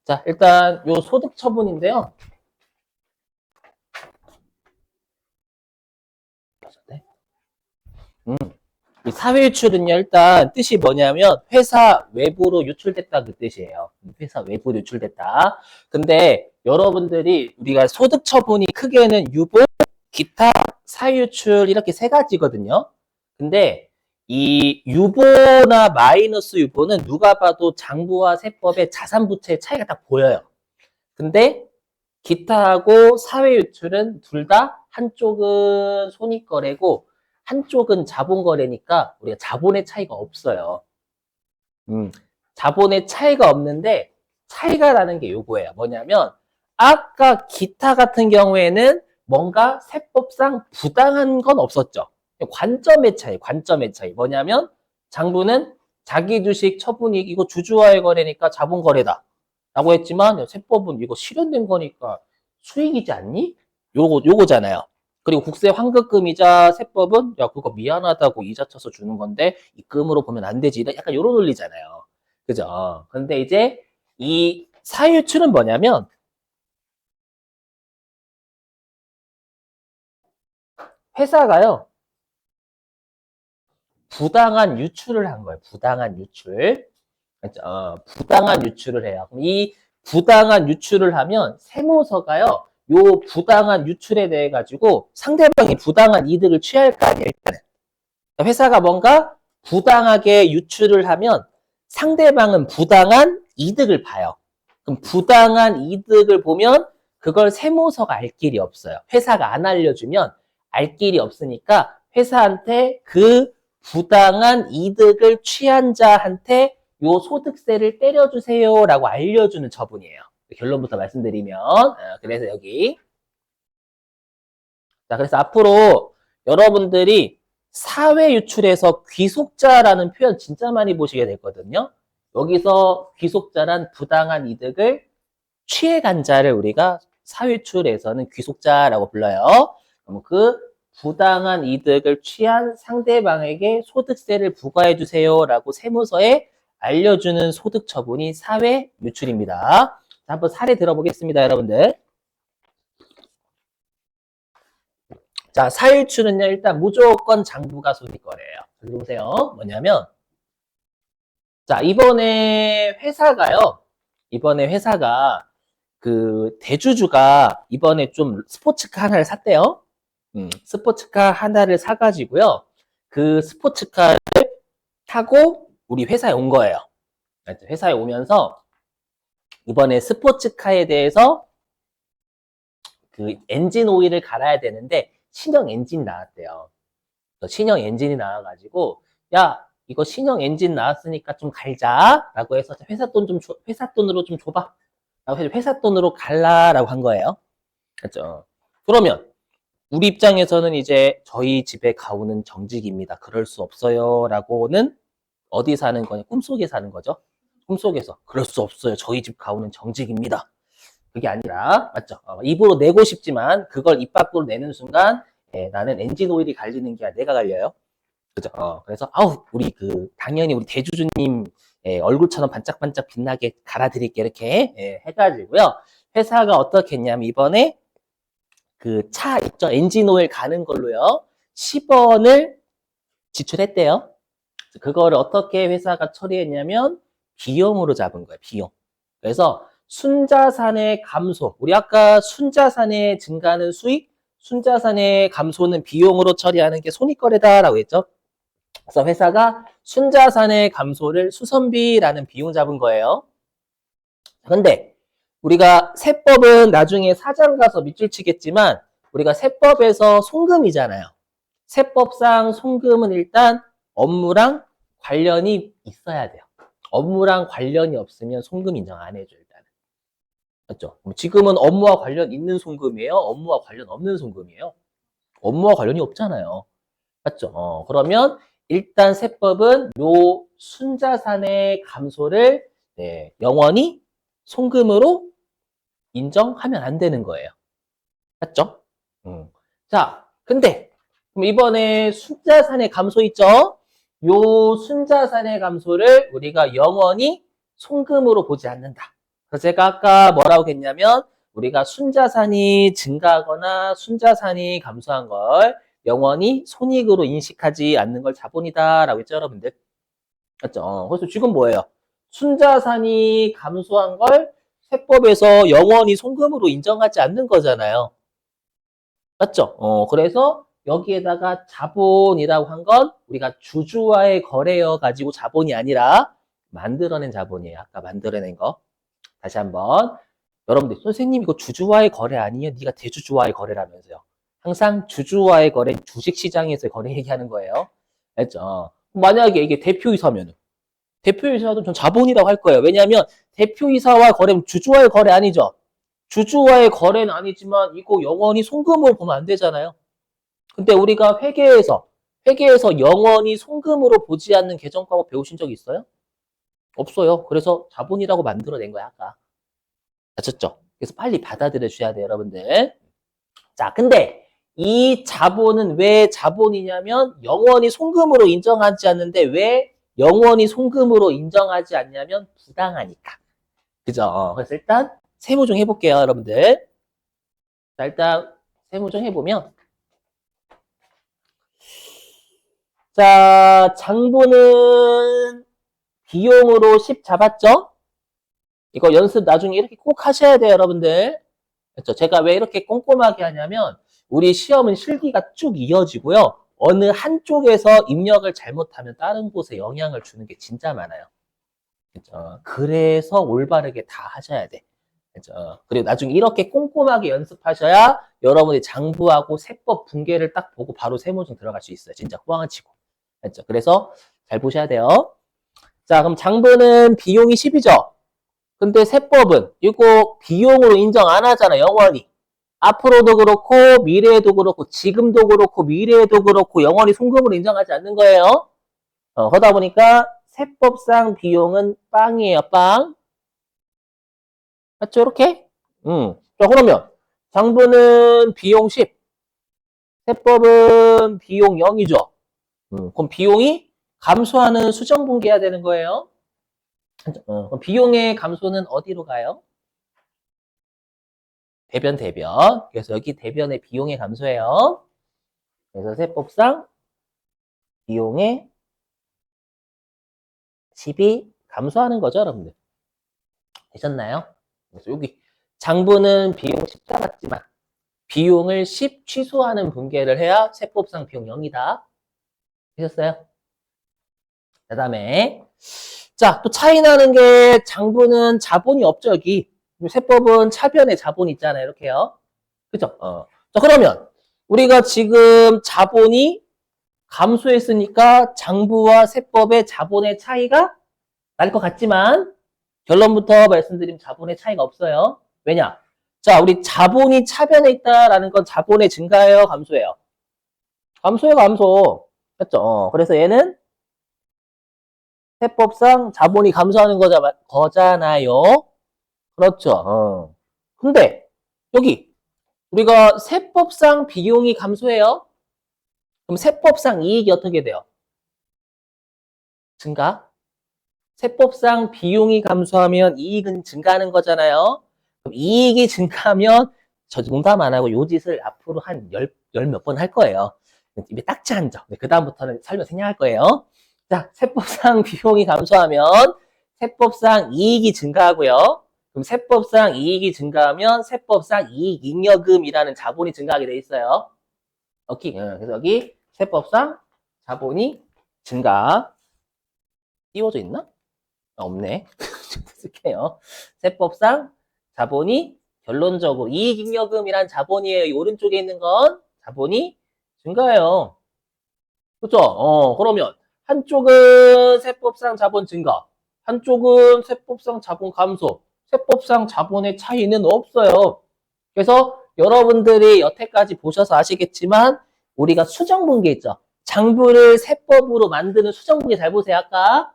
자, 일단 요 소득 처분인데요. 이 사회유출은요, 일단 뜻이 뭐냐면 회사 외부로 유출됐다 그 뜻이에요. 회사 외부로 유출됐다. 근데 여러분들이 우리가 소득 처분이 크게는 유보, 기타, 사유출 이렇게 세 가지거든요. 근데 이 유보나 마이너스 유보는 누가 봐도 장부와 세법의 자산부채의 차이가 딱 보여요. 근데 기타하고 사회유출은 둘 다 한쪽은 손익거래고 한쪽은 자본거래니까 우리가 자본의 차이가 없어요. 자본의 차이가 없는데 차이가 나는 게 요거예요. 뭐냐면 아까 기타 같은 경우에는 뭔가 세법상 부당한 건 없었죠. 관점의 차이, 관점의 차이. 뭐냐면 장부는 자기 주식 처분이익 이거 주주와의 거래니까 자본거래다. 라고 했지만 세법은 이거 실현된 거니까 수익이지 않니? 요거잖아요. 그리고 국세 환급금이자 세법은 야 그거 미안하다고 이자 쳐서 주는 건데 입금으로 보면 안 되지. 약간 요런 논리잖아요. 그죠? 근데 이제 이 사유출은 뭐냐면 회사가요 부당한 유출을 한 거예요. 부당한 유출. 그렇죠? 부당한 유출을 해요. 그럼 이 부당한 유출을 하면 세무서가요 요 부당한 유출에 대해 가지고 상대방이 부당한 이득을 취할 거 아니에요. 일단은. 회사가 뭔가 부당하게 유출을 하면 상대방은 부당한 이득을 봐요. 그럼 부당한 이득을 보면 그걸 세무서가 알 길이 없어요. 회사가 안 알려주면 알 길이 없으니까 회사한테 그 부당한 이득을 취한 자한테 요 소득세를 때려주세요라고 알려주는 처분이에요. 결론부터 말씀드리면 그래서 여기 자 그래서 앞으로 여러분들이 사회 유출에서 귀속자라는 표현 진짜 많이 보시게 됐거든요. 여기서 귀속자란 부당한 이득을 취해간 자를 우리가 사회 유출에서는 귀속자라고 불러요. 그럼 그 부당한 이득을 취한 상대방에게 소득세를 부과해 주세요라고 세무서에 알려주는 소득 처분이 사회 유출입니다. 자, 한번 사례 들어보겠습니다, 여러분들. 자, 사유출은요, 일단 무조건 장부가 손익거래예요. 들어보세요. 뭐냐면, 자, 이번에 회사가 그 대주주가 이번에 좀 스포츠카 하나를 샀대요. 스포츠카 하나를 사가지고요. 그 스포츠카를 타고 우리 회사에 온 거예요. 회사에 오면서 이번에 스포츠카에 대해서 그 엔진 오일을 갈아야 되는데 신형 엔진 나왔대요. 신형 엔진이 나와가지고 야 이거 신형 엔진 나왔으니까 좀 갈자라고 해서 회사 돈으로 좀 줘봐. 라고 해서 회사 돈으로 갈라라고 한 거예요. 그렇죠? 그러면 우리 입장에서는 이제 저희 집에 가오는 정직입니다. 그럴 수 없어요라고는 어디 사는 거냐? 꿈속에 사는 거죠. 꿈속에서 그럴 수 없어요. 저희 집 가오는 정직입니다. 그게 아니라 맞죠? 입으로 내고 싶지만 그걸 입 밖으로 내는 순간 나는 엔진 오일이 갈리는 게 아니라 내가 갈려요. 그죠? 그래서 아우 우리 당연히 우리 대주주님 얼굴처럼 반짝반짝 빛나게 갈아드릴게 이렇게 해가지고요. 회사가 어떻게 했냐면 이번에 그 차 있죠? 엔진 오일 가는 걸로요. 10원을 지출했대요. 그거를 어떻게 회사가 처리했냐면 비용으로 잡은 거예요. 비용. 그래서 순자산의 감소. 우리 아까 순자산의 증가는 수익, 순자산의 감소는 비용으로 처리하는 게 손익거래다라고 했죠. 그래서 회사가 순자산의 감소를 수선비라는 비용 잡은 거예요. 그런데 우리가 세법은 나중에 사장 가서 밑줄 치겠지만 우리가 세법에서 송금이잖아요. 세법상 송금은 일단 업무랑 관련이 있어야 돼요. 업무랑 관련이 없으면 송금 인정 안 해줘 일단은. 맞죠? 지금은 업무와 관련 있는 송금이에요? 업무와 관련 없는 송금이에요? 업무와 관련이 없잖아요. 맞죠? 그러면 일단 세법은 요 순자산의 감소를 영원히 송금으로 인정하면 안 되는 거예요. 맞죠? 자, 근데 그럼 이번에 순자산의 감소 있죠? 요 순자산의 감소를 우리가 영원히 송금으로 보지 않는다. 그래서 제가 아까 뭐라고 했냐면 우리가 순자산이 증가하거나 순자산이 감소한 걸 영원히 손익으로 인식하지 않는 걸 자본이다라고 했죠, 여러분들. 맞죠? 그래서 지금 뭐예요? 순자산이 감소한 걸 세법에서 영원히 송금으로 인정하지 않는 거잖아요. 맞죠? 그래서 여기에다가 자본이라고 한 건 우리가 주주와의 거래여 가지고 자본이 아니라 만들어낸 자본이에요. 아까 만들어낸 거. 다시 한번. 여러분들, 선생님 이거 주주와의 거래 아니에요? 네가 대주주와의 거래라면서요. 항상 주주와의 거래, 주식시장에서 거래 얘기하는 거예요. 알죠? 만약에 이게 대표이사면은 대표이사도 전 자본이라고 할 거예요. 왜냐하면 대표이사와 거래는 주주와의 거래 아니죠. 주주와의 거래는 아니지만 이거 영원히 송금으로 보면 안 되잖아요. 근데 우리가 회계에서 영원히 송금으로 보지 않는 계정과목 배우신 적 있어요? 없어요. 그래서 자본이라고 만들어낸 거야, 아까. 아셨죠? 그래서 빨리 받아들여 주셔야 돼요, 여러분들. 자, 근데 이 자본은 왜 자본이냐면 영원히 송금으로 인정하지 않는데 왜 영원히 송금으로 인정하지 않냐면 부당하니까. 그죠? 그래서 일단 세무정 해볼게요, 여러분들. 자, 일단 세무정 해보면 자, 장부는 비용으로 10 잡았죠? 이거 연습 나중에 이렇게 꼭 하셔야 돼요, 여러분들. 그렇죠? 제가 왜 이렇게 꼼꼼하게 하냐면 우리 시험은 실기가 쭉 이어지고요. 어느 한쪽에서 입력을 잘못하면 다른 곳에 영향을 주는 게 진짜 많아요. 그렇죠? 그래서 올바르게 다 하셔야 돼. 그렇죠? 그리고 나중에 이렇게 꼼꼼하게 연습하셔야 여러분이 장부하고 세법 분계를 딱 보고 바로 세무증 들어갈 수 있어요. 진짜 호황을 치고. 그렇죠? 그래서 잘 보셔야 돼요. 자, 그럼 장부는 비용이 10이죠? 근데 세법은 이거 비용으로 인정 안 하잖아, 영원히. 앞으로도 그렇고 미래에도 그렇고 지금도 그렇고 미래에도 그렇고 영원히 송금으로 인정하지 않는 거예요. 그러다 보니까 세법상 비용은 빵이에요, 빵. 맞죠, 이렇게? 자, 그러면 장부는 비용 10, 세법은 비용 0이죠. 그럼 비용이 감소하는 수정분기해야 되는 거예요. 그럼 비용의 감소는 어디로 가요? 대변. 그래서 여기 대변의 비용의 감소예요. 그래서 세법상 비용의 10이 감소하는 거죠, 여러분들. 되셨나요? 그래서 여기 장부는 비용 10 잡았지만 비용을 10 취소하는 분계를 해야 세법상 비용 0이다. 되셨어요? 그 다음에 자, 또 차이 나는 게 장부는 자본이 없죠, 여기. 세법은 차변에 자본이 있잖아요, 이렇게요. 그죠? 자, 그러면 우리가 지금 자본이 감소했으니까 장부와 세법의 자본의 차이가 날 것 같지만 결론부터 말씀드리면 자본의 차이가 없어요. 왜냐? 자, 우리 자본이 차변에 있다라는 건 자본의 증가예요, 감소예요? 감소예요, 감소. 맞죠? 그래서 얘는 세법상 자본이 감소하는 거잖아요. 그렇죠. 근데 여기 우리가 세법상 비용이 감소해요. 그럼 세법상 이익이 어떻게 돼요? 증가? 세법상 비용이 감소하면 이익은 증가하는 거잖아요. 그럼 이익이 증가하면 저 농담 안 하고 요 짓을 앞으로 한 열 몇 번 할 거예요. 입에 딱지 한 점. 그 다음부터는 설명 생략할 거예요. 자, 세법상 비용이 감소하면 세법상 이익이 증가하고요. 그럼 세법상 이익이 증가하면 세법상 이익잉여금이라는 자본이 증가하게 돼 있어요. 오케이. 그래서 여기 세법상 자본이 증가. 띄워져 있나? 없네. 쓸게요. 세법상 자본이 결론적으로 이익잉여금이란 자본이에요. 이 오른쪽에 있는 건 자본이 증가해요. 그렇죠? 그러면 한쪽은 세법상 자본 증가, 한쪽은 세법상 자본 감소, 세법상 자본의 차이는 없어요. 그래서 여러분들이 여태까지 보셔서 아시겠지만 우리가 수정분계 있죠? 장부를 세법으로 만드는 수정분계 잘 보세요. 아까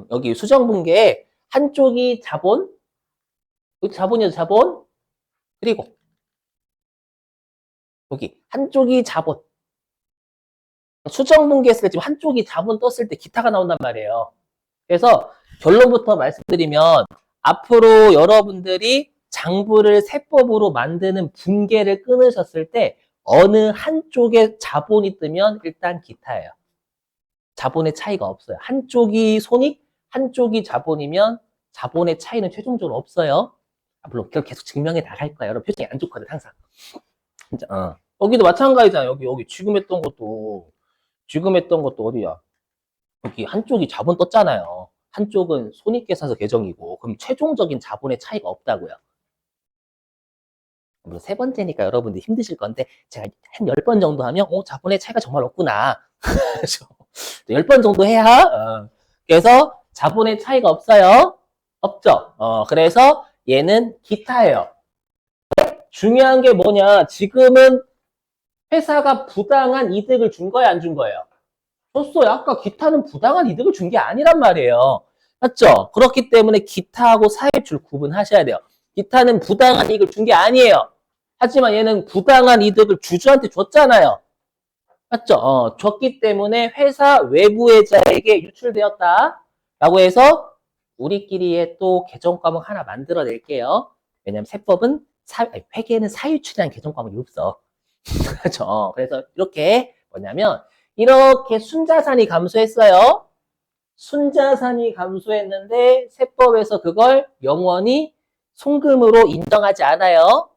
여기 수정분계에 한쪽이 자본, 여기 자본이죠, 자본. 그리고 여기 한쪽이 자본. 수정분계 했을 때 지금 한쪽이 자본 떴을 때 기타가 나온단 말이에요. 그래서 결론부터 말씀드리면 앞으로 여러분들이 장부를 세법으로 만드는 분계를 끊으셨을 때 어느 한쪽에 자본이 뜨면 일단 기타예요. 자본의 차이가 없어요. 한쪽이 손익, 한쪽이 자본이면 자본의 차이는 최종적으로 없어요. 물론 그걸 계속 증명해 나갈 거예요. 여러분 표정이 안 좋거든 항상. 진짜, 여기도 마찬가지잖아요. 여기 지금 했던 것도 어디야? 여기 한쪽이 자본 떴잖아요. 한쪽은 손익계산서 계정이고 그럼 최종적인 자본의 차이가 없다고요. 물론 세 번째니까 여러분들 힘드실 건데 제가 한 10번 정도 하면 자본의 차이가 정말 없구나. 10번 정도 해야 그래서 자본의 차이가 없어요. 없죠. 그래서 얘는 기타예요. 중요한 게 뭐냐? 지금은 회사가 부당한 이득을 준 거예요, 안 준 거예요? 줬어요. 아까 기타는 부당한 이득을 준 게 아니란 말이에요. 맞죠? 그렇기 때문에 기타하고 사회출 구분하셔야 돼요. 기타는 부당한 이익을 준 게 아니에요. 하지만 얘는 부당한 이득을 주주한테 줬잖아요. 맞죠? 줬기 때문에 회사 외부계좌에게 유출되었다. 라고 해서 우리끼리의 또 개정 과목 하나 만들어 낼게요. 왜냐면 세법은 회계는 사유출이라는 개정 과목이 없어. 그렇죠? 그래서 이렇게 뭐냐면 이렇게 순자산이 감소했어요. 순자산이 감소했는데 세법에서 그걸 영원히 송금으로 인정하지 않아요.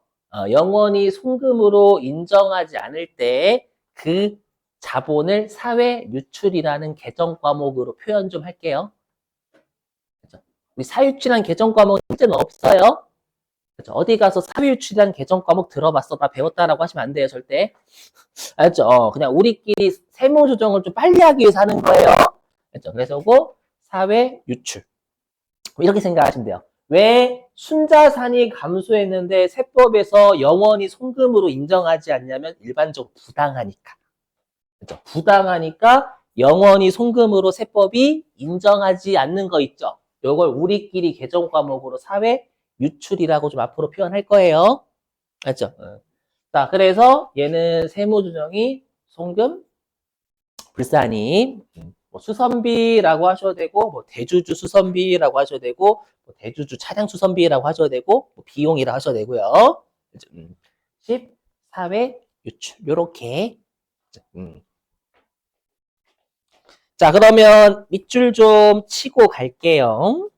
영원히 송금으로 인정하지 않을 때 그 자본을 사회 유출이라는 개정 과목으로 표현 좀 할게요. 그렇죠? 우리 사유출이라는 개정 과목은 실제는 없어요. 그렇죠? 어디 가서 사회 유출이라는 개정 과목 들어봤어? 나 배웠다라고 하시면 안 돼요, 절대. 알죠? 그냥 우리끼리 세무 조정을 좀 빨리 하기 위해서 하는 거예요. 그렇죠? 그래서 그 사회 유출. 이렇게 생각하시면 돼요. 왜 순자산이 감소했는데 세법에서 영원히 송금으로 인정하지 않냐면 일반적으로 부당하니까. 그렇죠? 부당하니까 영원히 송금으로 세법이 인정하지 않는 거 있죠. 이걸 우리끼리 개정 과목으로 사회 유출이라고 좀 앞으로 표현할 거예요. 알죠? 자, 그래서 얘는 세무조정이 송금, 불산임, 뭐 수선비라고 하셔도 되고, 뭐 대주주 수선비라고 하셔도 되고, 뭐 대주주 차량 수선비라고 하셔도 되고, 뭐 비용이라고 하셔도 되고요. 10, 사회 유출 요렇게. 자, 그러면 밑줄 좀 치고 갈게요.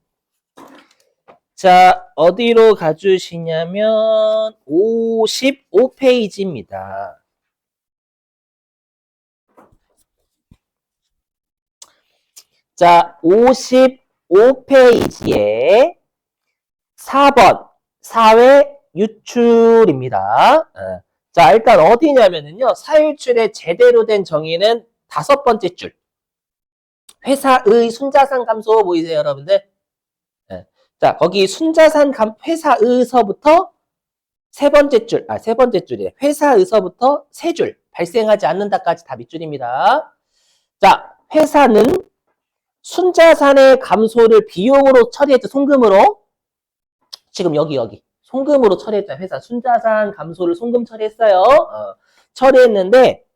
자, 어디로 가주시냐면 55페이지입니다. 자, 55페이지에 4번 사회 유출입니다. 자, 일단 어디냐면요. 사유출의 제대로 된 정의는 5번째 줄. 회사의 순자산 감소 보이세요, 여러분들? 자, 거기 순자산 회사의서부터 세 번째 줄이에요. 회사의서부터 세 줄 발생하지 않는다까지 다 밑줄입니다. 자, 회사는 순자산의 감소를 비용으로 처리했죠. 송금으로. 지금 여기 송금으로 처리했죠. 회사 순자산 감소를 송금 처리했어요. 처리했는데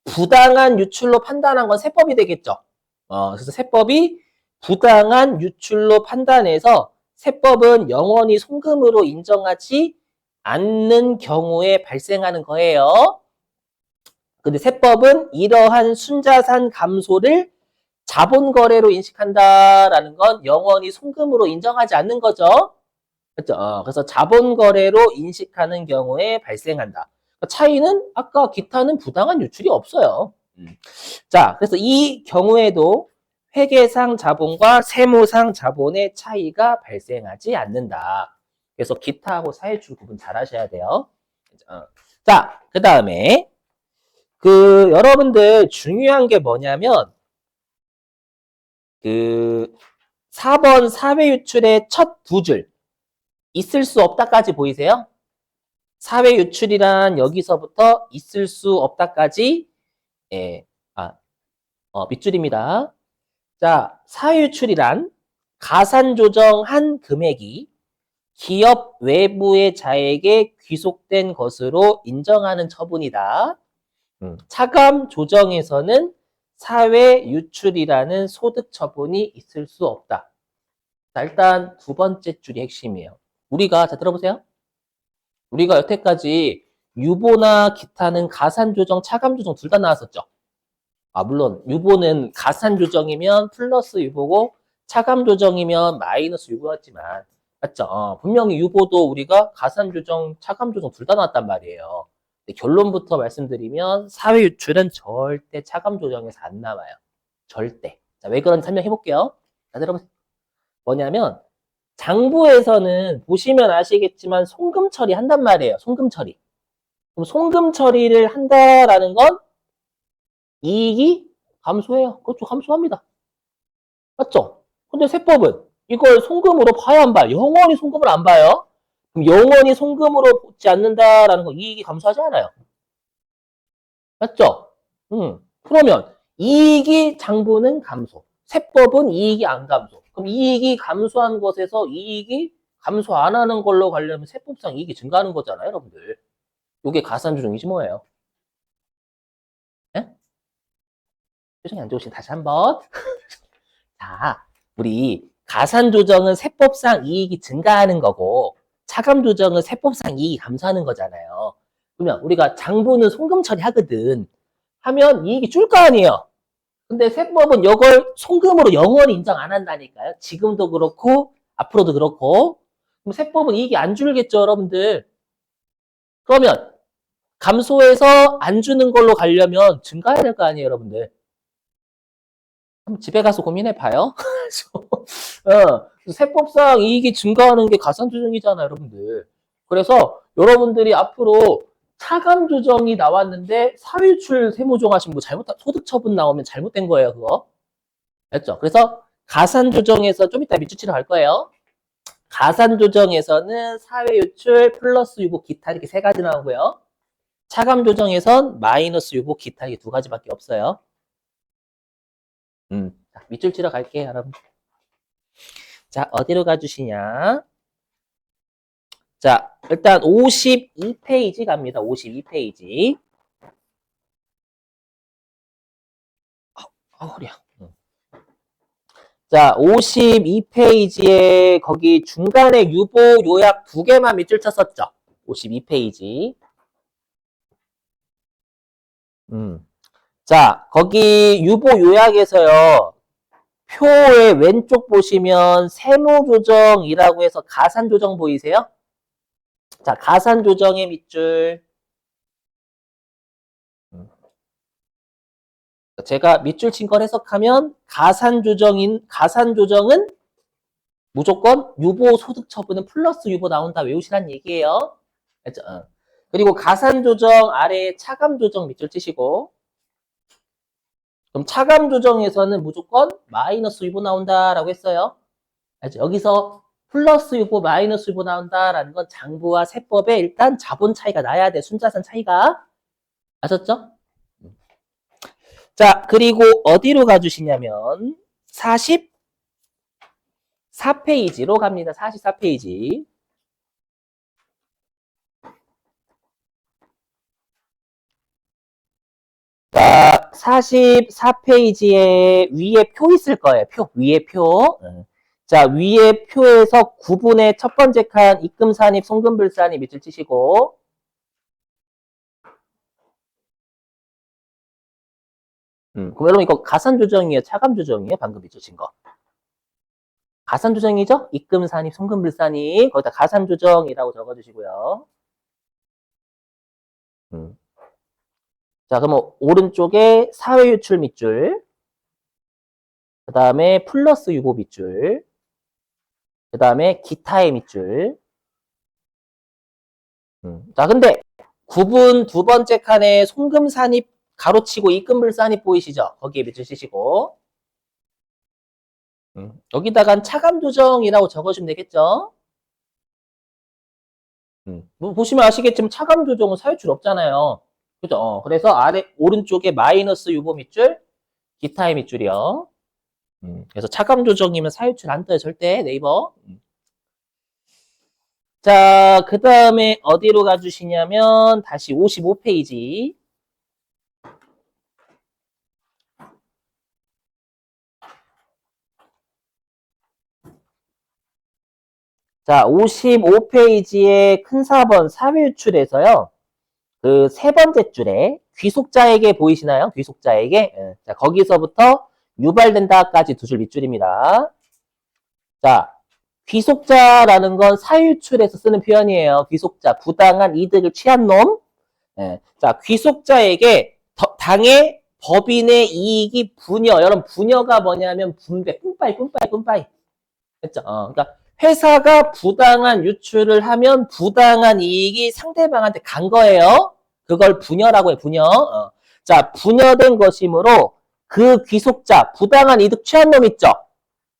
부당한 유출로 판단한 건 세법이 되겠죠. 그래서 세법이 부당한 유출로 판단해서 세법은 영원히 송금으로 인정하지 않는 경우에 발생하는 거예요. 근데 세법은 이러한 순자산 감소를 자본거래로 인식한다라는 건 영원히 송금으로 인정하지 않는 거죠. 그렇죠? 그래서 자본거래로 인식하는 경우에 발생한다. 차이는 아까 기타는 부당한 유출이 없어요. 자, 그래서 이 경우에도 회계상 자본과 세무상 자본의 차이가 발생하지 않는다. 그래서 기타하고 사회출 구분 잘 하셔야 돼요. 자, 그 다음에 여러분들 중요한 게 뭐냐면 4번 사회유출의 첫 두 줄 있을 수 없다까지 보이세요? 사회유출이란 여기서부터 있을 수 없다까지 밑줄입니다. 자, 사유출이란 가산조정한 금액이 기업 외부의 자에게 귀속된 것으로 인정하는 처분이다. 차감 조정에서는 사회 유출이라는 소득 처분이 있을 수 없다. 자, 일단 두 번째 줄이 핵심이에요. 우리가, 자, 들어보세요. 우리가 여태까지 유보나 기타는 가산조정, 차감조정 둘 다 나왔었죠. 아, 물론 유보는 가산조정이면 플러스 유보고 차감조정이면 마이너스 유보였지만 맞죠? 분명히 유보도 우리가 가산조정, 차감조정 둘 다 나왔단 말이에요. 근데 결론부터 말씀드리면 사회유출은 절대 차감조정에서 안 나와요. 절대. 자, 왜 그런지 설명해 볼게요. 자, 여러분 뭐냐면 장부에서는 보시면 아시겠지만 송금 처리한단 말이에요. 송금 처리. 그럼 송금 처리를 한다라는 건 이익이 감소해요. 그렇죠. 감소합니다. 맞죠? 근데 세법은 이걸 송금으로 봐야 안 봐요. 영원히 송금을 안 봐요. 그럼 영원히 송금으로 보지 않는다라는 건 이익이 감소하지 않아요. 맞죠? 그러면 이익이 장부는 감소. 세법은 이익이 안 감소. 그럼 이익이 감소한 것에서 이익이 감소 안 하는 걸로 가려면 세법상 이익이 증가하는 거잖아요, 여러분들. 이게 가산조정이지 뭐예요. 예? 표정이 안 좋으신 다시 한번. 자, 우리 가산조정은 세법상 이익이 증가하는 거고 차감조정은 세법상 이익이 감소하는 거잖아요. 그러면 우리가 장부는 송금 처리하거든. 하면 이익이 줄 거 아니에요. 근데 세법은 이걸 송금으로 영원히 인정 안 한다니까요. 지금도 그렇고 앞으로도 그렇고. 그럼 세법은 이익이 안 줄겠죠, 여러분들. 그러면 감소해서 안 주는 걸로 가려면 증가해야 될 거 아니에요, 여러분들. 한번 집에 가서 고민해 봐요. 세법상 이익이 증가하는 게 가산조정이잖아요, 여러분들. 그래서 여러분들이 앞으로 차감조정이 나왔는데 사유출 세무조정하시면 뭐 소득처분 나오면 잘못된 거예요, 그거. 됐죠? 그래서 가산조정에서 좀 이따 밑줄치러 갈 거예요. 가산조정에서는 사회유출 플러스 유보 기타 이렇게 세 가지 나오고요. 차감조정에선 마이너스 유보 기타 이게 두 가지밖에 없어요. 자, 밑줄 치러 갈게요, 여러분. 자, 어디로 가주시냐? 자, 일단 52페이지 갑니다. 52페이지. 허리야. 자, 52페이지에 거기 중간에 유보 요약 두 개만 밑줄 쳤었죠. 52페이지. 자, 거기 유보 요약에서요. 표의 왼쪽 보시면 세무조정이라고 해서 가산조정 보이세요? 자, 가산조정의 밑줄. 제가 밑줄 친 걸 해석하면 가산조정은 무조건 유보 소득 처분은 플러스 유보 나온다 외우시란 얘기예요. 알죠? 그리고 가산조정 아래에 차감조정 밑줄 치시고 그럼 차감조정에서는 무조건 마이너스 유보 나온다라고 했어요. 알죠? 여기서 플러스 유보, 마이너스 유보 나온다라는 건 장부와 세법에 일단 자본 차이가 나야 돼. 순자산 차이가. 아셨죠? 자, 그리고 어디로 가주시냐면 44페이지로 갑니다. 44페이지. 자, 44페이지에 위에 표 있을 거예요. 표, 위에 표. 자, 위에 표에서 구분의 첫 번째 칸 입금 산입, 송금 불산입 밑줄 치시고 그럼 여러분 이거 가산 조정이에요? 차감 조정이에요? 방금 밑줄 친 거. 가산 조정이죠? 입금 산입, 송금 불산입. 거기다 가산 조정이라고 적어 주시고요. 자, 그럼 오른쪽에 사회 유출 밑줄. 그다음에 플러스 유보 밑줄. 그다음에 기타의 밑줄. 자, 근데 구분 두 번째 칸에 송금 산입 가로치고 입금 불산입 보이시죠? 거기에 밑줄 치시고 여기다가 차감 조정이라고 적어주면 되겠죠? 뭐 보시면 아시겠지만 차감 조정은 사유출 없잖아요. 그죠? 그래서 아래 오른쪽에 마이너스 유보 밑줄, 기타의 밑줄이요. 그래서 차감 조정이면 사유출 안 떠요. 절대 네이버. 자, 그 다음에 어디로 가주시냐면 다시 55페이지. 자, 55페이지의 큰 4번 사회유출에서요. 그 세 번째 줄에 귀속자에게 보이시나요? 귀속자에게. 자, 거기서부터 유발된다까지 두 줄 밑줄입니다. 자, 귀속자라는 건 사유출에서 쓰는 표현이에요. 귀속자, 부당한 이득을 취한 놈. 자, 귀속자에게 당의 법인의 이익이 분여. 여러분, 분여가 뭐냐면 분배, 뿜빠이. 됐죠? 그러니까 회사가 부당한 유출을 하면 부당한 이익이 상대방한테 간 거예요. 그걸 분여라고 해, 분여. 자, 분여된 것이므로 그 귀속자, 부당한 이득 취한 놈 있죠?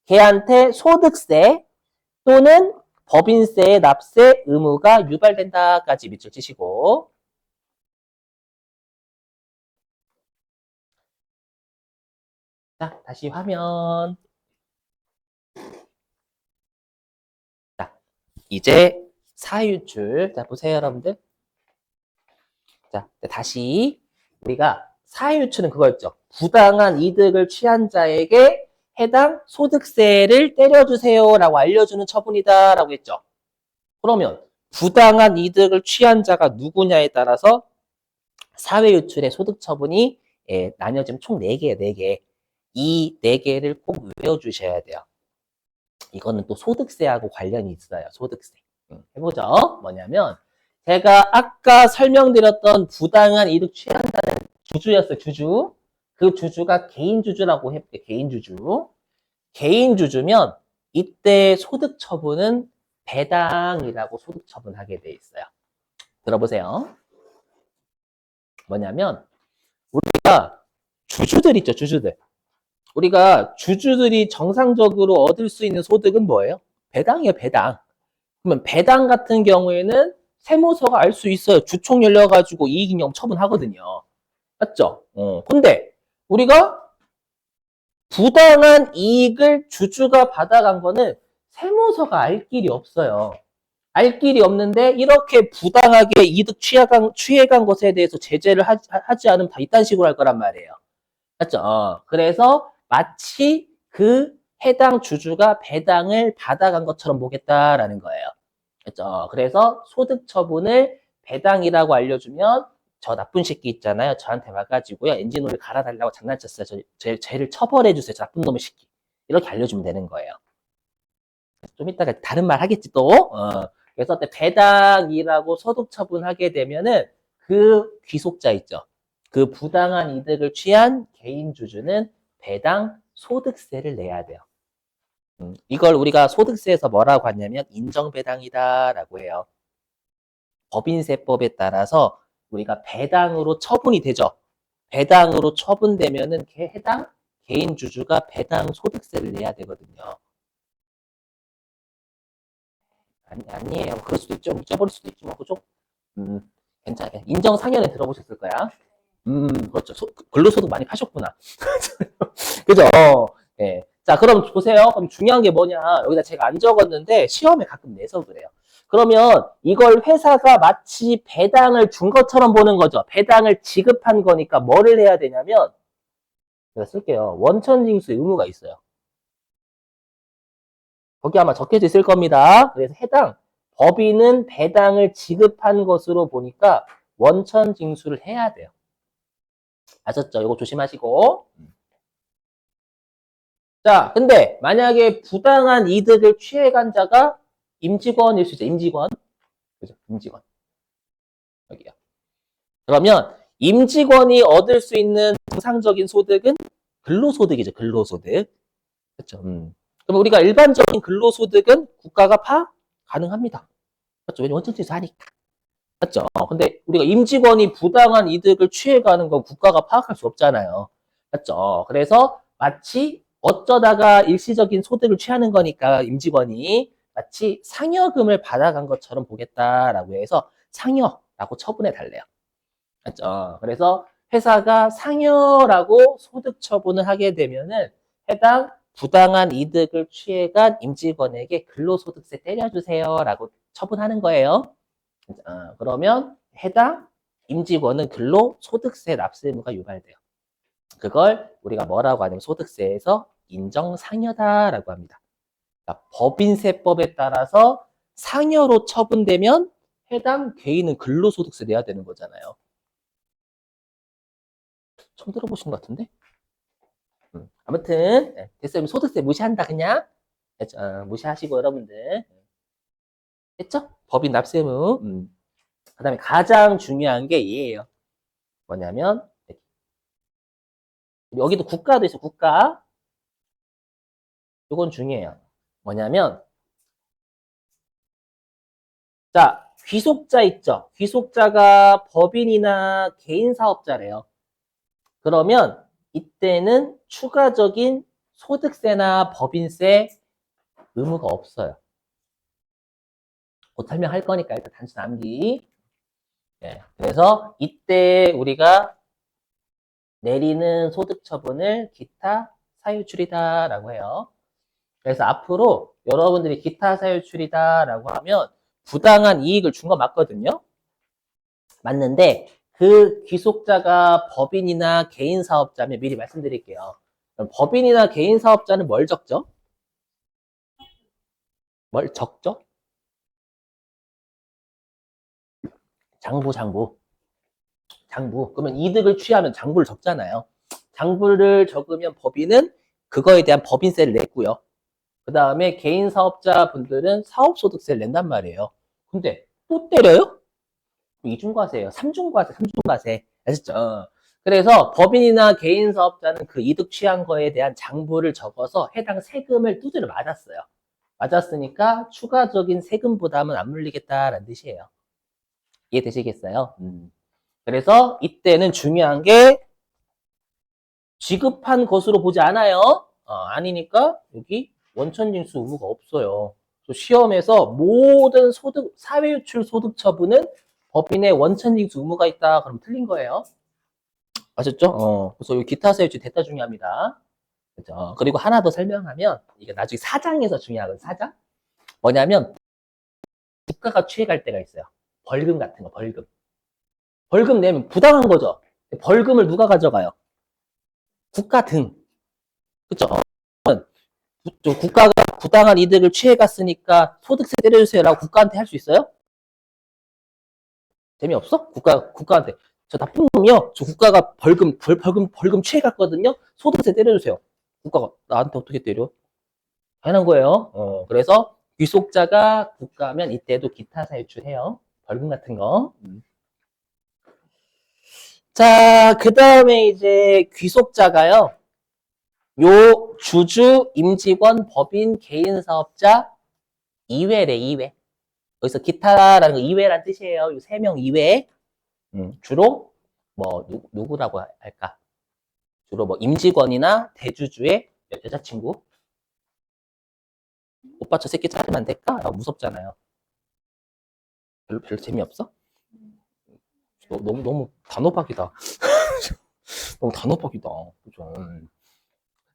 걔한테 소득세 또는 법인세의 납세 의무가 유발된다까지 밑줄 치시고. 자, 다시 화면. 자, 이제 사유출. 자, 보세요, 여러분들. 자, 다시 우리가 사유출은 그거였죠. 부당한 이득을 취한 자에게 해당 소득세를 때려주세요라고 알려주는 처분이다라고 했죠. 그러면 부당한 이득을 취한 자가 누구냐에 따라서 사회유출의 소득 처분이 나뉘어지면 총 4개예요, 4개. 이 4개를 꼭 외워주셔야 돼요. 이거는 또 소득세하고 관련이 있어요, 소득세. 해보죠. 뭐냐면 제가 아까 설명드렸던 부당한 이득 취한다는 주주였어요, 주주. 그 주주가 개인 주주라고 해볼게요, 개인 주주. 개인 주주면 이때 소득 처분은 배당이라고 소득 처분하게 돼 있어요. 들어보세요. 뭐냐면 우리가 주주들 있죠, 주주들. 우리가 주주들이 정상적으로 얻을 수 있는 소득은 뭐예요? 배당이에요, 배당. 그러면 배당 같은 경우에는 세무서가 알 수 있어요. 주총 열려가지고 이익잉여 처분하거든요. 맞죠? 근데 우리가 부당한 이익을 주주가 받아간 거는 세무서가 알 길이 없어요. 알 길이 없는데 이렇게 부당하게 이득 취해간 것에 대해서 제재를 하지 않으면 다 이딴 식으로 할 거란 말이에요. 맞죠? 그래서 마치 그 해당 주주가 배당을 받아간 것처럼 보겠다라는 거예요. 그렇죠? 그래서 소득 처분을 배당이라고 알려주면 저 나쁜 새끼 있잖아요. 저한테 와가지고요. 엔진오일 갈아달라고 장난쳤어요. 쟤를 처벌해주세요. 저 나쁜 놈의 새끼. 이렇게 알려주면 되는 거예요. 좀 이따가 다른 말 하겠지 또. 그래서 배당이라고 소득 처분하게 되면은 그 귀속자 있죠. 그 부당한 이득을 취한 개인 주주는 배당 소득세를 내야 돼요. 이걸 우리가 소득세에서 뭐라고 하냐면 인정배당이다라고 해요. 법인세법에 따라서 우리가 배당으로 처분이 되죠. 배당으로 처분되면은 해당 개인 주주가 배당 소득세를 내야 되거든요. 아니에요. 그럴 수도 있죠. 잊어버릴 수도 있지만, 그죠? 괜찮아요. 인정상여는 들어보셨을 거야. 그렇죠. 근로소득 많이 파셨구나. 그죠? 네. 자, 그럼 보세요. 그럼 중요한 게 뭐냐. 여기다 제가 안 적었는데 시험에 가끔 내서 그래요. 그러면 이걸 회사가 마치 배당을 준 것처럼 보는 거죠. 배당을 지급한 거니까 뭐를 해야 되냐면, 제가 쓸게요. 원천징수 의무가 있어요. 거기 아마 적혀져 있을 겁니다. 그래서 해당 법인은 배당을 지급한 것으로 보니까 원천 징수를 해야 돼요. 아셨죠? 이거 조심하시고. 자, 근데 만약에 부당한 이득을 취해간 자가 임직원일 수 있죠. 임직원. 그죠? 임직원. 여기요. 그러면 임직원이 얻을 수 있는 정상적인 소득은 근로소득이죠. 근로소득. 그렇죠? 그럼 우리가 일반적인 근로소득은 국가가 파 가능합니다. 맞죠? 왜냐면 원천징수 하니까. 맞죠? 근데 우리가 임직원이 부당한 이득을 취해가는 건 국가가 파악할 수 없잖아요. 맞죠? 그래서 마치 어쩌다가 일시적인 소득을 취하는 거니까 임직원이 마치 상여금을 받아간 것처럼 보겠다라고 해서 상여라고 처분해 달래요. 맞죠? 그래서 회사가 상여라고 소득 처분을 하게 되면은 해당 부당한 이득을 취해간 임직원에게 근로소득세 때려주세요라고 처분하는 거예요. 그러면 해당 임직원은 근로소득세 납세 의무가 유발돼요. 그걸 우리가 뭐라고 하냐면 소득세에서 인정상여다라고 합니다. 그러니까 법인세법에 따라서 상여로 처분되면 해당 개인은 근로소득세 내야 되는 거잖아요. 처음 들어보신 것 같은데? 아무튼 됐어요. 소득세 무시한다 그냥. 됐죠? 무시하시고 여러분들. 됐죠? 법인 납세무. 그다음에 가장 중요한 게 얘예요. 뭐냐면 여기도 국가도 있어. 국가. 이건 중요해요. 뭐냐면 자, 귀속자 있죠? 귀속자가 법인이나 개인 사업자래요. 그러면 이때는 추가적인 소득세나 법인세 의무가 없어요. 곧 설명할 거니까 일단 단순 암기. 네, 그래서 이때 우리가 내리는 소득 처분을 기타 사유출이다라고 해요. 그래서 앞으로 여러분들이 기타 사유출이다라고 하면 부당한 이익을 준 거 맞거든요. 맞는데 그 귀속자가 법인이나 개인 사업자면 미리 말씀드릴게요. 그럼 법인이나 개인 사업자는 뭘 적죠? 뭘 적죠? 장부, 장부. 장부. 그러면 이득을 취하면 장부를 적잖아요. 장부를 적으면 법인은 그거에 대한 법인세를 냈고요. 그 다음에 개인 사업자 분들은 사업소득세를 낸단 말이에요. 근데 또 때려요? 이중과세예요. 삼중과세, 삼중과세. 아셨죠? 그래서 법인이나 개인 사업자는 그 이득 취한 거에 대한 장부를 적어서 해당 세금을 두드려 맞았어요. 맞았으니까 추가적인 세금 부담은 안 물리겠다라는 뜻이에요. 이해되시겠어요? 그래서 이때는 중요한 게 지급한 것으로 보지 않아요. 아니니까 여기 원천징수 의무가 없어요. 시험에서 모든 소득, 사회유출 소득 처분은 법인의 원천징수 의무가 있다. 그럼 틀린 거예요. 아셨죠? 그래서 이 기타 사유출 대타 중요합니다. 그렇죠? 그리고 하나 더 설명하면 이게 나중에 사장에서 중요하거든요. 사장? 뭐냐면 국가가 취해갈 때가 있어요. 벌금 같은 거, 벌금. 벌금 내면 부당한 거죠. 벌금을 누가 가져가요? 국가 등. 그렇죠? 국가가 부당한 이득을 취해갔으니까 소득세 때려주세요라고 국가한테 할 수 있어요? 재미없어? 국가한테. 저 나쁜 놈이요. 저 국가가 벌금 취해갔거든요. 소득세 때려주세요. 국가가 나한테 어떻게 때려? 당연한 거예요. 그래서 귀속자가 국가면 이때도 기타 사유출해요. 벌금 같은 거. 자, 그 다음에 이제 귀속자가요. 요 주주, 임직원, 법인, 개인 사업자 이외래, 이외. 여기서 기타라는 거 이외란 뜻이에요. 이 세 명 이외에 주로 뭐 누구라고 할까? 주로 뭐 임직원이나 대주주의 여자친구. 오빠 저 새끼 자르면 안 될까? 무섭잖아요. 별로 재미없어? 너무 단호박이다. 너무 단호박이다. 그죠?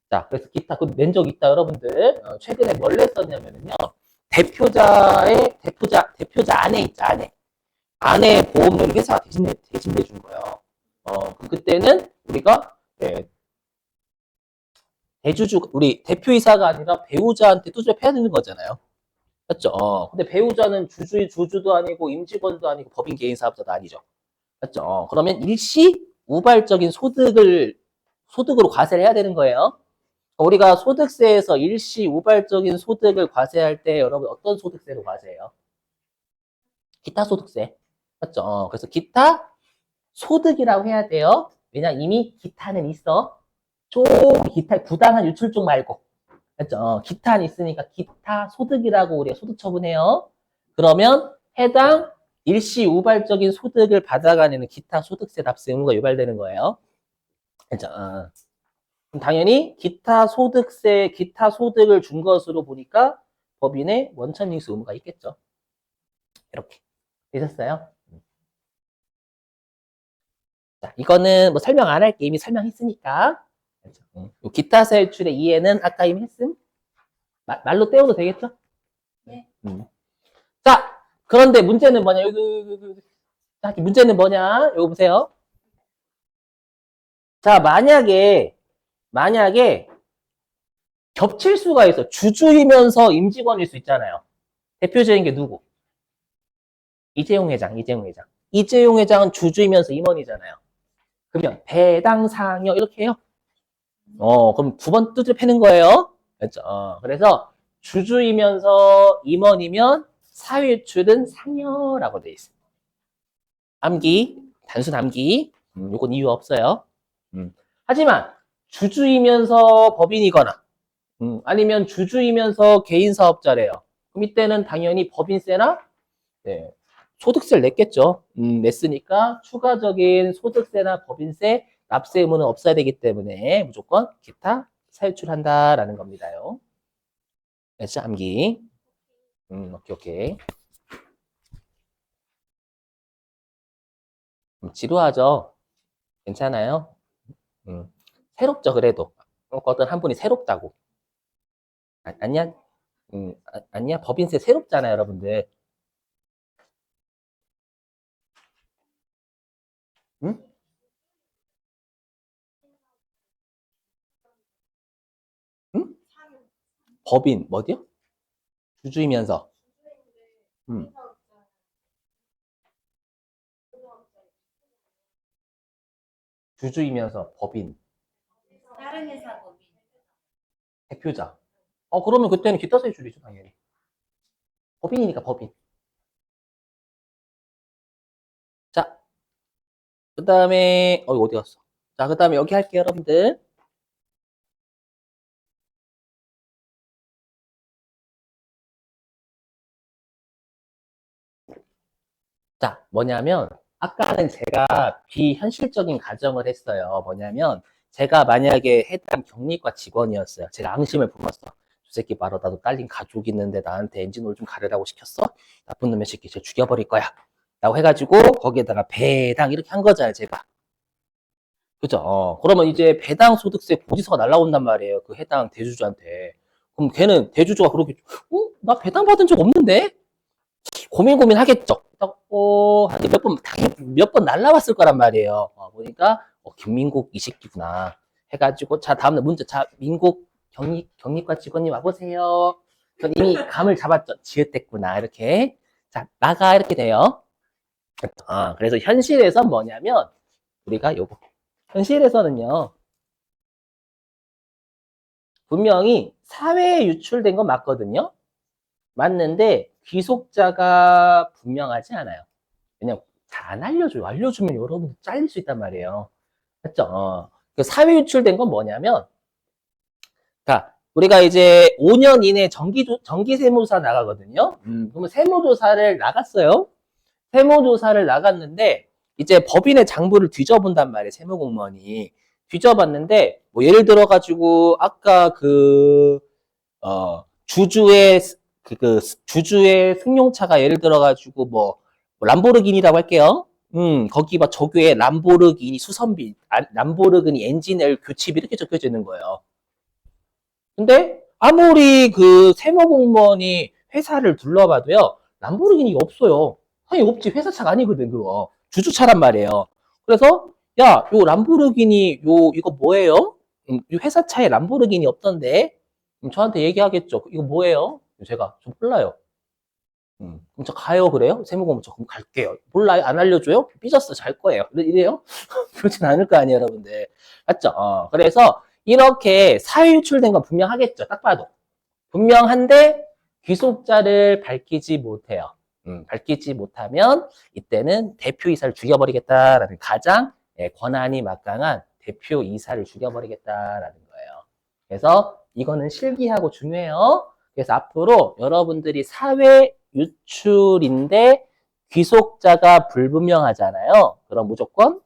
자, 그래서 기타 낸 적 있다 여러분들. 최근에 뭘 냈었냐면요. 대표자 안에 있죠, 안에. 안에 보험료를 회사가 대신해 준 거예요. 그때는 우리가 우리 대표이사가 아니라 배우자한테 투잡해야 되는 거잖아요. 맞죠? 근데 배우자는 주주도 아니고 임직원도 아니고 법인 개인 사업자도 아니죠. 맞죠? 그러면 일시 우발적인 소득으로 과세를 해야 되는 거예요. 우리가 소득세에서 일시 우발적인 소득을 과세할 때 여러분 어떤 소득세로 과세해요? 기타 소득세. 맞죠? 그래서 기타 소득이라고 해야 돼요. 왜냐 이미 기타는 있어. 기타 부당한 유출 쪽 말고. 맞죠? 기타는 있으니까 기타 소득이라고 우리가 소득 처분해요. 그러면 해당 일시 우발적인 소득을 받아가는 기타 소득세 납세 의무가 유발되는 거예요. 그죠? 그럼 당연히 기타 소득을 준 것으로 보니까 법인의 원천징수 의무가 있겠죠. 이렇게 되셨어요? 자, 이거는 뭐 설명 안 할게. 이미 설명했으니까. 기타 사유출의 이해는 아까 이미 했음? 말로 때워도 되겠죠? 네. 자, 그런데 문제는 뭐냐? 여기 문제는 뭐냐? 여기 보세요. 자, 만약에 겹칠 수가 있어. 주주이면서 임직원일 수 있잖아요. 대표적인 게 누구? 이재용 회장, 이재용 회장. 이재용 회장은 주주이면서 임원이잖아요. 그러면 배당 상여 이렇게 해요. 그럼 두 번 뜻을 패는 거예요. 그렇죠? 그래서 주주이면서 임원이면 사회유출은 상여라고 돼 있어요. 암기, 단순 암기. 요건 이유 없어요. 하지만 주주이면서 법인이거나 아니면 주주이면서 개인 사업자래요. 그럼 이때는 당연히 법인세나 네, 소득세를 냈겠죠. 냈으니까 추가적인 소득세나 법인세, 납세 의무는 없어야 되기 때문에 무조건 기타 사유출한다라는 겁니다요. 그래서 암기. 오케이, 오케이. 지루하죠? 괜찮아요? 새롭죠, 그래도. 어떤 한 분이 새롭다고. 아니야? 아니야? 법인세 새롭잖아요, 여러분들. 응? 응? 법인, 뭐디요? 주주이면서. 음, 주주이면서 법인, 다른 회사 법인. 대표자. 그러면 그때는 기타 세율이죠, 당연히. 법인이니까 법인. 자, 그 다음에, 이거 어디 갔어? 자, 그 다음에 여기 할게요, 여러분들. 자, 뭐냐면, 아까는 제가 비현실적인 가정을 했어요. 뭐냐면, 제가 만약에 해당 경리과 직원이었어요. 제가 앙심을 품었어. 저 새끼 바로 나도 딸린 가족이 있는데 나한테 엔진오일 좀 가르라고 시켰어? 나쁜 놈의 새끼, 쟤 죽여버릴 거야. 라고 해가지고, 거기에다가 배당 이렇게 한 거잖아요, 제가. 그죠? 그러면 이제 배당 소득세 고지서가 날라온단 말이에요. 그 해당 대주주한테. 그럼 걔는 대주주가 그렇게, 나 배당 받은 적 없는데? 고민 하겠죠. 몇 번 날라왔을 거란 말이에요. 보니까, 김민국 이 새끼구나. 해가지고, 자, 다음날 문자, 자, 민국 경리과 직원님 와보세요. 전 이미 감을 잡았죠. 지읒됐구나. 이렇게. 자, 나가. 이렇게 돼요. 그래서 현실에서 뭐냐면, 우리가 요거. 현실에서는요, 분명히 사회에 유출된 건 맞거든요. 맞는데 귀속자가 분명하지 않아요. 그냥 잘 안 알려줘요. 알려주면 여러분 잘릴 수 있단 말이에요. 맞죠? 그 사회 유출된 건 뭐냐면, 그러니까 우리가 이제 5년 이내 정기 세무조사 나가거든요. 그러면 세무조사를 나갔어요. 세무조사를 나갔는데 이제 법인의 장부를 뒤져본단 말이에요. 세무공무원이 뒤져봤는데 뭐 예를 들어가지고 아까 주주의 주주의 승용차가 예를 들어가지고 뭐 람보르기니라고 할게요. 거기 막 저기에 람보르기니 수선비, 람보르기니 엔진오일 교체비 이렇게 적혀져 있는 거예요. 근데 아무리 그 세무공무원이 회사를 둘러봐도요, 람보르기니 없어요. 아니 없지, 회사차가 아니거든 그거. 주주차란 말이에요. 그래서 야, 요 람보르기니 요 이거 뭐예요? 이 회사차에 람보르기니 없던데. 저한테 얘기하겠죠. 이거 뭐예요? 제가 좀 몰라요. 그럼 저 가요 그래요? 세무공무원 저 그럼 갈게요. 몰라요? 안 알려줘요? 삐졌어 잘 거예요. 이래요? 그렇진 않을 거 아니에요 여러분들. 맞죠? 그래서 이렇게 사회 유출된 건 분명하겠죠. 딱 봐도. 분명한데 귀속자를 밝히지 못해요. 밝히지 못하면 이때는 대표이사를 죽여버리겠다라는 가장 권한이 막강한 대표이사를 죽여버리겠다라는 거예요. 그래서 이거는 실기하고 중요해요. 그래서 앞으로 여러분들이 사회 유출인데 귀속자가 불분명하잖아요. 그럼 무조건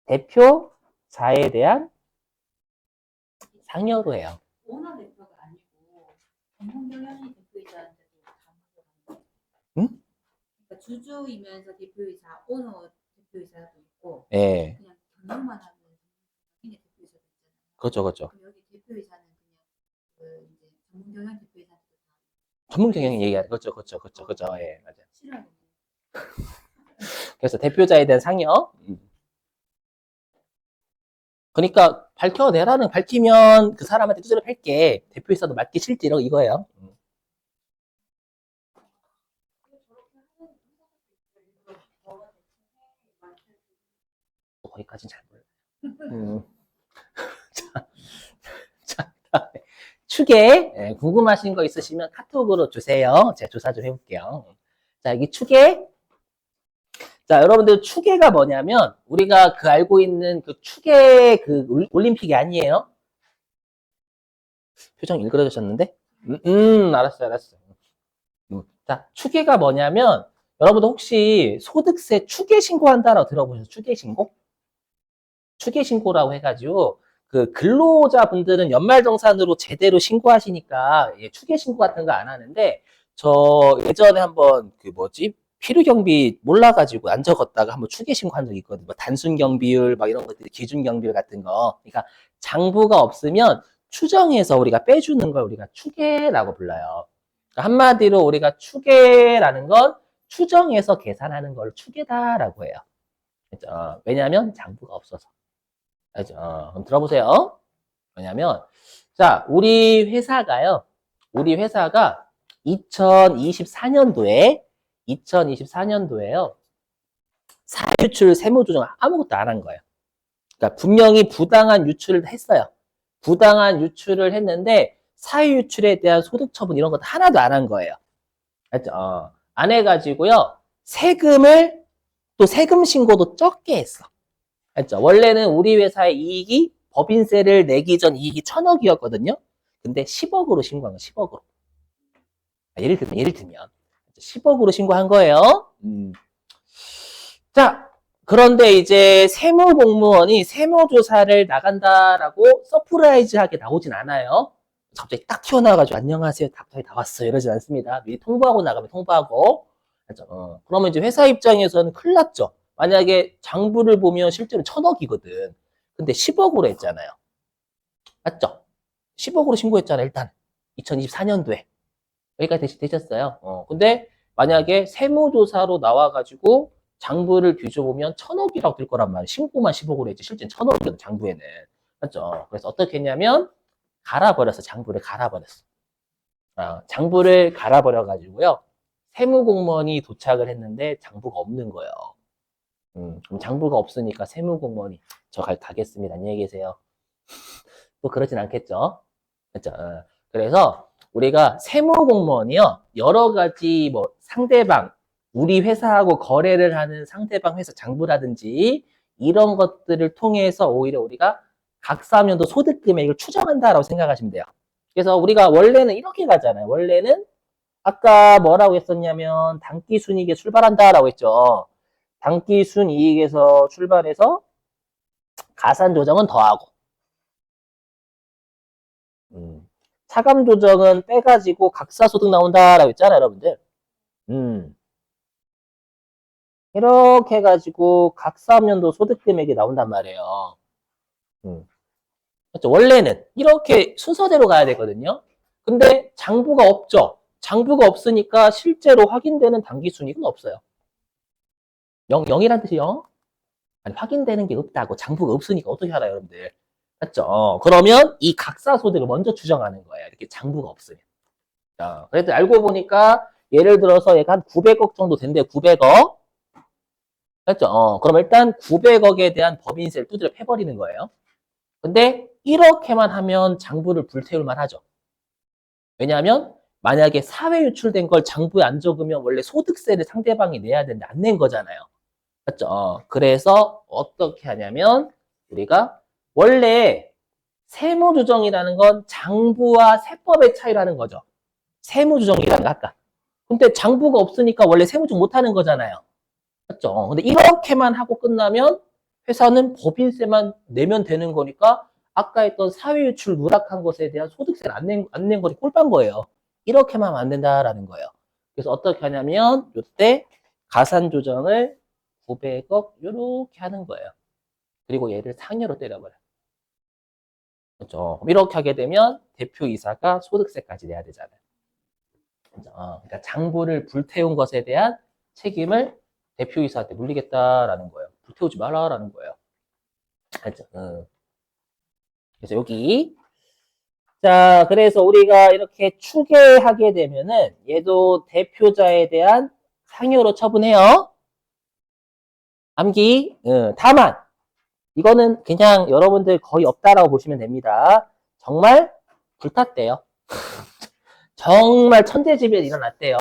대표자에 대한 상여로 해요. 오너 대표가 아니고 전문 경영이 대표이사한테도 다 응? 그러니까 주주이면서 대표이사, 오너 대표이사도 있고 예. 그냥 경영만 하는 개인의 대표이사도 있잖아요. 그렇죠, 그렇죠. 그럼 여기 대표이사는 그냥 그 이제 전문 경영 대표이사한테도 다 전문 경영 얘기하는 그렇죠, 그렇죠, 그렇죠, 그렇죠. 예, 맞아요. 싫어하는 그래서 대표자에 대한 상여. 그러니까 밝혀내라는 밝히면 그 사람한테 두드려 팰게 대표이사도 맡기 싫지 이거예요. 거기까지는 잘 몰라요. 자, 그다음에 추계. 예, 궁금하신 거 있으시면 카톡으로 주세요. 제가 조사 좀 해볼게요. 자, 여기 추계. 자, 여러분들 추계가 뭐냐면 우리가 그 알고 있는 그 추계 그 올림픽이 아니에요. 표정 일그러지셨는데? 알았어요. 자, 추계가 뭐냐면 여러분들 혹시 소득세 추계 신고한다라고 들어보셨어요? 추계 신고? 추계 신고라고 해가지고 그 근로자분들은 연말정산으로 제대로 신고하시니까 예, 추계 신고 같은 거 안 하는데 저 예전에 한번 그 뭐지 필요경비 몰라가지고 안 적었다가 한번 추계 신고한 적이 있거든요. 뭐 단순경비율 막 이런 것들 기준경비율 같은 거. 그러니까 장부가 없으면 추정해서 우리가 빼주는 걸 우리가 추계라고 불러요. 그러니까 한마디로 우리가 추계라는 건 추정해서 계산하는 걸 추계다라고 해요. 그렇죠? 왜냐하면 장부가 없어서. 알죠? 그럼 들어보세요. 왜냐면, 자, 우리 회사가 2024년도에요. 사유출 세무조정 아무것도 안 한 거예요. 그러니까 분명히 부당한 유출을 했어요. 부당한 유출을 했는데, 사유유출에 대한 소득 처분 이런 것도 하나도 안 한 거예요. 알죠? 안 해가지고요. 또 세금 신고도 적게 했어. 알죠? 원래는 우리 회사의 이익이 법인세를 내기 전 이익이 1,000억이었거든요. 근데 10억으로 신고한 거예요. 10억으로. 예를 들면 10억으로 신고한 거예요. 자, 그런데 이제 세무공무원이 세무조사를 나간다라고 서프라이즈하게 나오진 않아요. 갑자기 딱 튀어나와가지고 안녕하세요. 갑자기 나왔어요. 이러진 않습니다. 미리 통보하고 나가면 통보하고. 알죠? 그러면 이제 회사 입장에서는 큰일 났죠. 만약에 장부를 보면 실제로 1,000억이거든. 근데 10억으로 했잖아요. 맞죠? 10억으로 신고했잖아요. 일단 2024년도에. 여기까지 되셨어요. 근데 만약에 세무조사로 나와가지고 장부를 뒤져보면 1,000억이라고 뜰 거란 말이에요. 신고만 10억으로 했지 실제는 1,000억이거든 장부에는. 맞죠? 그래서 어떻게 했냐면 갈아버렸어. 장부를 갈아버렸어. 장부를 갈아버려가지고요. 세무공무원이 도착을 했는데 장부가 없는 거예요. 그럼 장부가 없으니까 세무공무원이 저 가겠습니다. 안녕히 계세요. 또 그러진 않겠죠. 그렇죠? 그래서 우리가 세무공무원이요. 여러 가지 뭐 상대방, 우리 회사하고 거래를 하는 상대방 회사 장부라든지 이런 것들을 통해서 오히려 우리가 각사면도 소득 금액을 추정한다라고 생각하시면 돼요. 그래서 우리가 원래는 이렇게 가잖아요. 원래는 아까 뭐라고 했었냐면 단기순이익에 출발한다라고 했죠. 단기순이익에서 출발해서 가산조정은 더하고 차감조정은 빼가지고 각사소득 나온다라고 했잖아요, 여러분들. 이렇게 해가지고 각사업년도 소득 금액이 나온단 말이에요. 그렇죠? 원래는 이렇게 순서대로 가야 되거든요. 근데 장부가 없죠. 장부가 없으니까 실제로 확인되는 단기순이익은 없어요. 0이란 뜻이 0? 아니, 확인되는 게 없다고. 장부가 없으니까 어떻게 알아요, 여러분들? 맞죠? 그러면 이 각사소득을 먼저 추정하는 거예요. 이렇게 장부가 없으면. 자, 그래도 알고 보니까 예를 들어서 얘가 한 900억 정도 된대, 900억. 맞죠? 그럼 일단 900억에 대한 법인세를 두드려 패버리는 거예요. 근데 이렇게만 하면 장부를 불태울 만하죠. 왜냐하면 만약에 사회 유출된 걸 장부에 안 적으면 원래 소득세를 상대방이 내야 되는데 안 낸 거잖아요. 맞죠? 그래서 어떻게 하냐면 우리가 원래 세무조정이라는 건 장부와 세법의 차이라는 거죠. 세무조정이라는 거 아까. 근데 장부가 없으니까 원래 세무조정 못하는 거잖아요. 맞죠? 근데 이렇게만 하고 끝나면 회사는 법인세만 내면 되는 거니까 아까 했던 사회유출 누락한 것에 대한 소득세를 안 낸 거지 꼴빤 거예요. 이렇게만 하면 안 된다라는 거예요. 그래서 어떻게 하냐면 이때 가산조정을 900억 이렇게 하는 거예요. 그리고 얘를 상여로 때려버려요. 그렇죠? 이렇게 하게 되면 대표이사가 소득세까지 내야 되잖아요. 그렇죠? 그러니까 장부를 불태운 것에 대한 책임을 대표이사한테 물리겠다라는 거예요. 불태우지 말라라는 거예요. 알죠? 그래서 여기 자, 그래서 우리가 이렇게 추계하게 되면은 얘도 대표자에 대한 상여로 처분해요. 암기. 다만 이거는 그냥 여러분들 거의 없다라고 보시면 됩니다. 정말 불탔대요. 정말 천재지변이 일어났대요.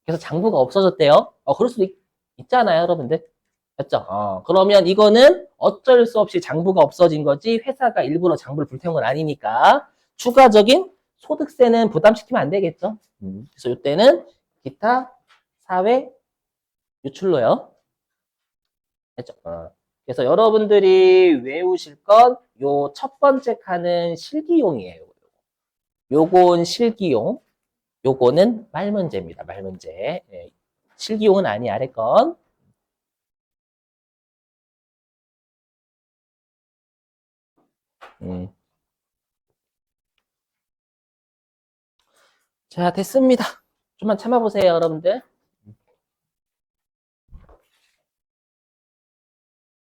그래서 장부가 없어졌대요. 그럴 수도 있잖아요, 여러분들. 맞죠? 그러면 이거는 어쩔 수 없이 장부가 없어진 거지 회사가 일부러 장부를 불태운 건 아니니까 추가적인 소득세는 부담시키면 안 되겠죠. 그래서 이때는 기타 사회 유출로요. 됐죠? 그래서 여러분들이 외우실 건 요 첫 번째 칸은 실기용이에요. 요건 실기용, 요거는 말문제입니다. 말문제. 예, 실기용은 아니 아래 건. 자, 됐습니다. 좀만 참아보세요, 여러분들.